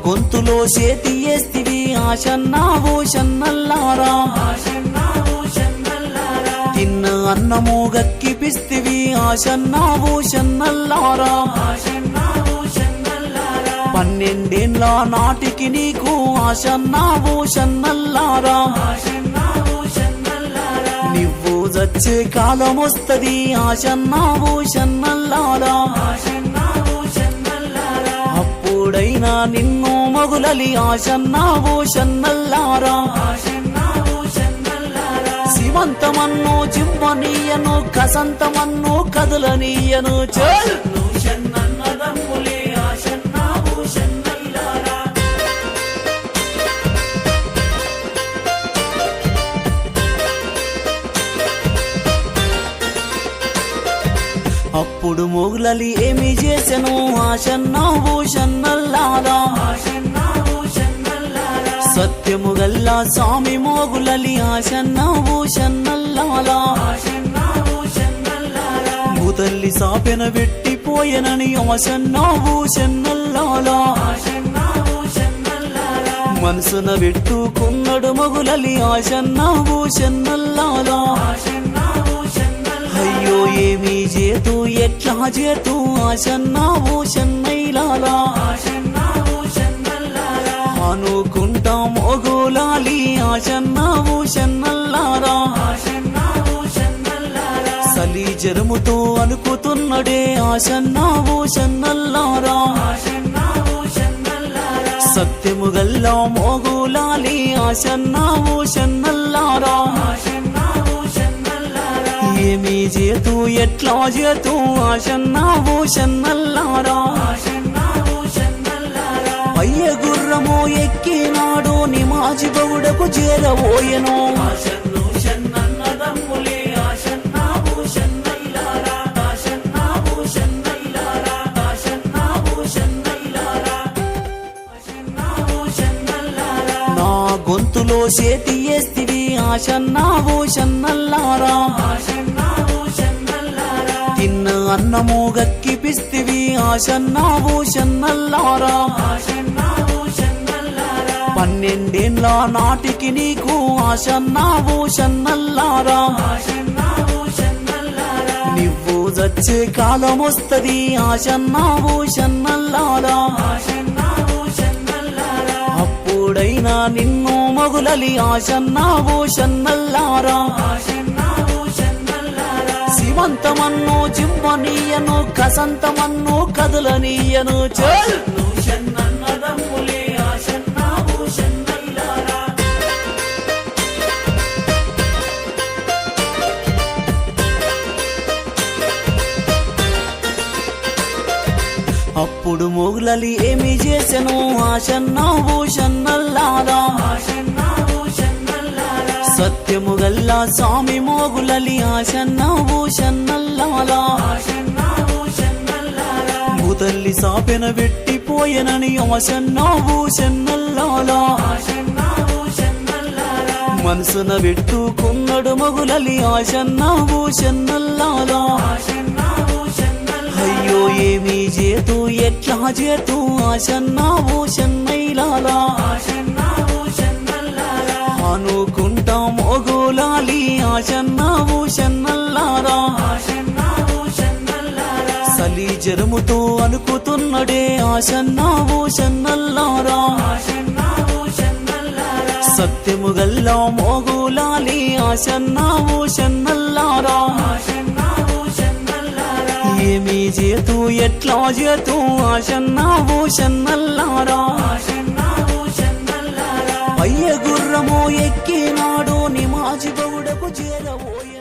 గొంతులో చేతి ఏస్తివి ఆశన్నా భూషన్నల్లారా తిన్న అన్నము గక్కిపిస్తివి ఆశన్నా భూషన్నల్లారా 12 ఏళ్ల నాటికి నీకు ఆశన్నా భూషన్నల్లారా నువ్వు చచ్చే కాలం వస్తది ఆశన్నా భూషన్నల్లారా అప్పుడైనా నిన్ను మగులలి ఆశన్నా భూషన్నల్లారా శివంతమన్ను జిమ్మనీయను కసంతమన్ను కదలనీయను అప్పుడు మొగులలి ఏమి చేసెను ఆశన్నా భూషన్నల్లారా సత్యము గల్లా స్వామి మోగులలి ఆశన్నా భూషన్నల్లారా భూతల్లి సాపెన పెట్టిపోయెనని ఆశన్నా భూషన్నల్లారా మనసున పెట్టుకున్నడు మొగులలి ఆశన్నా భూషన్నల్లారా అయ్యో ఏమి చేతు ఎట్లా చేతు ఆశన్నా భూషన్నైలారా అనుకుంటా మొగులాలి ఆశన్నా భూషన్నల్లారా సలి జరముతో అనుకుతున్నడే ఆశన్నా భూషన్నల్లారా సత్యము గల్లా మొగులాలి ఆశన్నా భూషన్నల్లారా ఏమి చేతు ఎట్లా చేతు ఆశన్నా భూషన్నల్లారా అయ్య గుర్రము ఎక్కినాడు నిమాజి గౌడకు చేరబోయెను నా గొంతులో చేతి ఏస్తివి ఆశన్నా భూషన్నల్లారా తిన్న అన్నము గక్కిపిస్తివి ఆశన్నా భూషన్నల్లారా 12 ఏళ్ల నాటికి నీకు ఆశన్నా భూషన్నల్లారా నువ్వు చచ్చే కాలం వస్తది ఆశన్నా భూషన్నల్లారా అప్పుడైనా నిన్ను మగులలి ఆశన్నా భూషన్నల్లారా శివంతమన్ను జిమ్మనీయను కసంతమన్ను కదలనీయను అప్పుడు మొగులలి ఏమి చేసెను ఆశన్నా భూషన్నల్లారా సత్యము గల్లా స్వామి మోగులలి ఆశన్నా భూషన్నల్లారా భూతల్లి సాపెన పెట్టిపోయెనని ఆశన్నా భూషన్నల్లారా మనసున పెట్టుకున్నడు మొగులలి ఆశన్నా భూషన్నల్లారా అయ్యో ఏమి చేతు ఎట్లా చేతు ఆశన్నా భూషన్నైలారా అనుకుంటా మొగులాలి ఆశన్నా భూషన్నల్లారా సలి జరముతో అనుకుతున్నడే ఆశన్నా భూషన్నల్లారా సత్యము గల్లా మొగులాలి ఆశన్నా భూషన్నల్లారా ఏమి చేతు ఎట్లా చేతు ఆశన్నా భూషన్నల్లారా అయ్య గుర్రము ఎక్కినాడు నిమాజి గౌడకు చేరబోయెను